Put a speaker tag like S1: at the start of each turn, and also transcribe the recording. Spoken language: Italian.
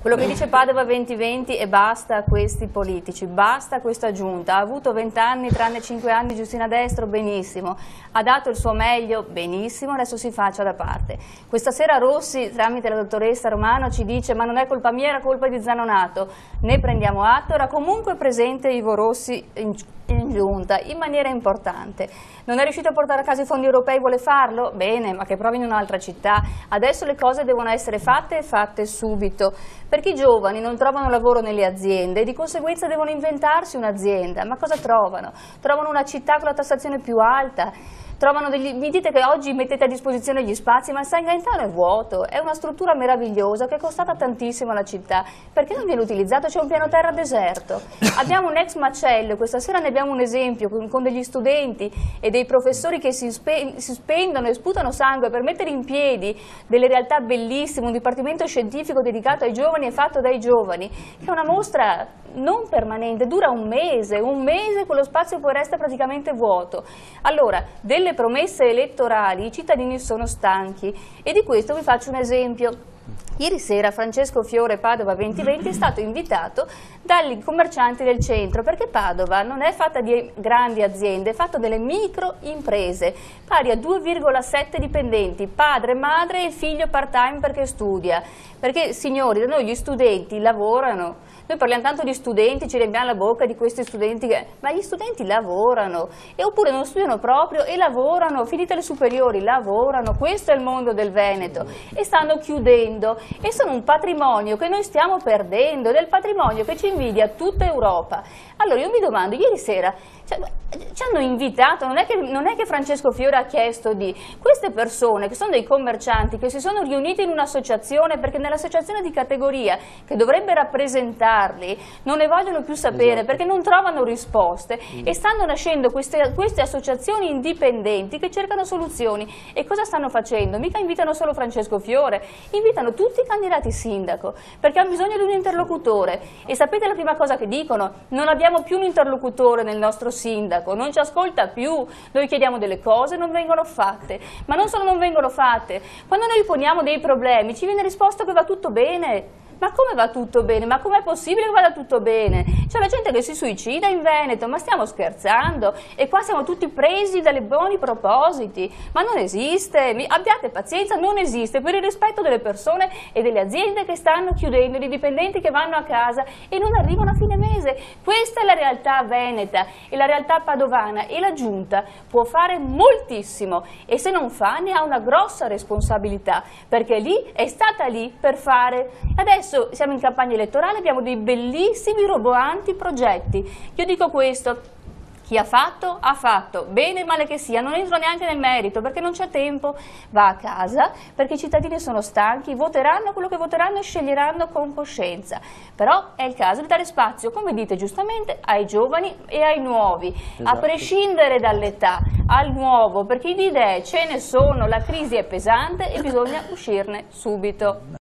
S1: Quello che dice Padova 2020 e basta a questi politici, basta a questa giunta. Ha avuto 20 anni, tranne 5 anni Giustina Destro, benissimo. Ha dato il suo meglio, benissimo, adesso si faccia da parte. Questa sera Rossi, tramite la dottoressa Romano, ci dice ma non è colpa mia, era colpa di Zanonato. Ne prendiamo atto, era comunque presente Ivo Rossi in giunta in maniera importante. Non è riuscito a portare a casa i fondi europei, vuole farlo? Bene, ma che provi in un'altra città. Adesso le cose devono essere fatte e fatte subito, perché i giovani non trovano lavoro nelle aziende e di conseguenza devono inventarsi un'azienda. Ma cosa trovano? Trovano una città con la tassazione più alta. Mi dite che oggi mettete a disposizione gli spazi, ma il San Gaetano è vuoto, è una struttura meravigliosa che è costata tantissimo alla città. Perché non viene utilizzato? C'è un piano terra deserto. Abbiamo un ex macello, questa sera ne abbiamo un esempio con degli studenti e dei professori che si spendono e sputano sangue per mettere in piedi delle realtà bellissime, un dipartimento scientifico dedicato ai giovani e fatto dai giovani, che è una mostra non permanente, dura un mese quello spazio poi resta praticamente vuoto. Allora, delle promesse elettorali i cittadini sono stanchi e di questo vi faccio un esempio. Ieri sera Francesco Fiore, Padova 2020, è stato invitato dai commercianti del centro, perché Padova non è fatta di grandi aziende, è fatta delle micro imprese, pari a 2,7 dipendenti, padre, madre e figlio part-time perché studia. Perché, signori, da noi gli studenti lavorano. Noi parliamo tanto di studenti, ci riempiamo la bocca di questi studenti, ma gli studenti lavorano, oppure non studiano proprio e lavorano, finite le superiori, lavorano, questo è il mondo del Veneto e stanno chiudendo e sono un patrimonio che noi stiamo perdendo, ed è il patrimonio che ci invidia tutta Europa. Allora io mi domando, ieri sera ci hanno invitato, non è che Francesco Fiore ha chiesto di queste persone che sono dei commercianti che si sono riuniti in un'associazione perché nell'associazione di categoria che dovrebbe rappresentarli non ne vogliono più sapere perché non trovano risposte e stanno nascendo queste associazioni indipendenti che cercano soluzioni. E cosa stanno facendo? Mica invitano solo Francesco Fiore, invitano tutti i candidati sindaco perché hanno bisogno di un interlocutore. E sapete la prima cosa che dicono? Non abbiamo più un interlocutore nel nostro sindaco, non ci ascolta più, noi chiediamo delle cose e non vengono fatte, ma non solo non vengono fatte, quando noi poniamo dei problemi ci viene risposto che va tutto bene. Ma come va tutto bene? Ma com'è possibile che vada tutto bene? C'è la gente che si suicida in Veneto, ma stiamo scherzando? E qua siamo tutti presi dalle buoni propositi, ma non esiste, abbiate pazienza, non esiste, per il rispetto delle persone e delle aziende che stanno chiudendo, dei dipendenti che vanno a casa e non arrivano a fine mese. Questa è la realtà veneta e la realtà padovana e la Giunta può fare moltissimo e se non fa ne ha una grossa responsabilità, perché lì è stata lì per fare. Adesso siamo in campagna elettorale, abbiamo dei bellissimi, roboanti progetti. Io dico questo, chi ha fatto, bene o male che sia, non entro neanche nel merito perché non c'è tempo, va a casa perché i cittadini sono stanchi, voteranno quello che voteranno e sceglieranno con coscienza. Però è il caso di dare spazio, come dite giustamente, ai giovani e ai nuovi, a prescindere dall'età, al nuovo, perché di idee ce ne sono, la crisi è pesante e bisogna uscirne subito.